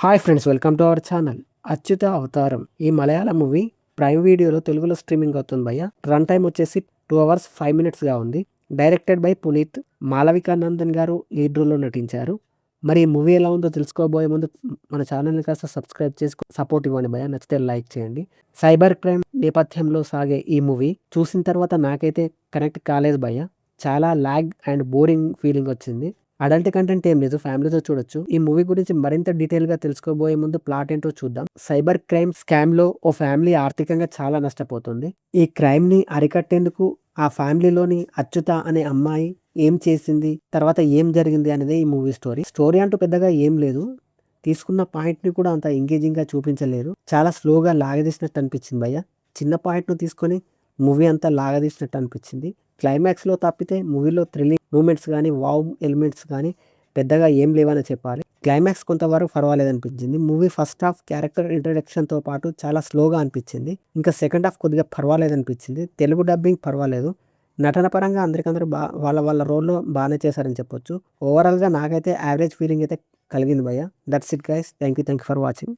Hi friends, welcome to our channel. Achyuta అవతారం ఈ మలయాళ movie prime వీడియోలో తెలుగులో స్ట్రీమింగ్ అవుతుంది భయ్య. రన్ టైం వచ్చేసి 2 అవర్స్ 5 మినిట్స్గా ఉంది. Directed by Puneeth. మాలవికా నందన్ గారు లీడ్ రోల్లో నటించారు. మరి ఈ మూవీ ఎలా ఉందో తెలుసుకోబోయే ముందు మన ఛానల్ని కాస్త సబ్స్క్రైబ్ చేసి సపోర్ట్ ఇవ్వండి భయ్య. నచ్చితే లైక్ చేయండి. సైబర్ క్రైమ్ నేపథ్యంలో సాగే ఈ మూవీ చూసిన తర్వాత నాకైతే కనెక్ట్ కాలేదు భయ్య. చాలా లాగ్ అండ్ బోరింగ్ ఫీలింగ్ వచ్చింది. అడల్ట్ కంటెంట్ ఏం లేదు, ఫ్యామిలీతో చూడొచ్చు. ఈ మూవీ గురించి మరింత డీటెయిల్గా తెలుసుకోబోయే ముందు ప్లాట్ ఏంటో చూద్దాం. సైబర్ క్రైమ్ స్కామ్లో ఓ ఫ్యామిలీ ఆర్థికంగా చాలా నష్టపోతుంది. ఈ క్రైమ్ని అరికట్టేందుకు ఆ ఫ్యామిలీలోని అచ్యుత అనే అమ్మాయి ఏం చేసింది, తర్వాత ఏం జరిగింది అనేది ఈ మూవీ స్టోరీ. స్టోరీ అంటూ పెద్దగా ఏం లేదు, తీసుకున్న పాయింట్ని కూడా అంత ఎంగేజింగ్గా చూపించలేరు. చాలా స్లోగా లాగదీసినట్టు అనిపించింది భయ్య. చిన్న పాయింట్ను తీసుకొని మూవీ అంతా లాగదీసినట్టు అనిపించింది. క్లైమాక్స్లో తప్పితే మూవీలో థ్రిల్లింగ్ మూమెంట్స్ కానీ వావ్ ఎలిమెంట్స్ కానీ పెద్దగా ఏం లేవని చెప్పాలి. క్లైమాక్స్ కొంతవరకు పర్వాలేదు అనిపించింది. మూవీ ఫస్ట్ హాఫ్ క్యారెక్టర్ ఇంట్రడక్షన్తో పాటు చాలా స్లోగా అనిపించింది. ఇంకా సెకండ్ హాఫ్ కొద్దిగా పర్వాలేదు అనిపించింది. తెలుగు డబ్బింగ్ పర్వాలేదు. నటన పరంగా అందరికందరూ వాళ్ళ వాళ్ళ రోల్లో బాగానే చేశారని చెప్పొచ్చు. ఓవరాల్గా నాకైతే యావరేజ్ ఫీలింగ్ అయితే కలిగింది భయ్య. That's it guys. Thank you for watching.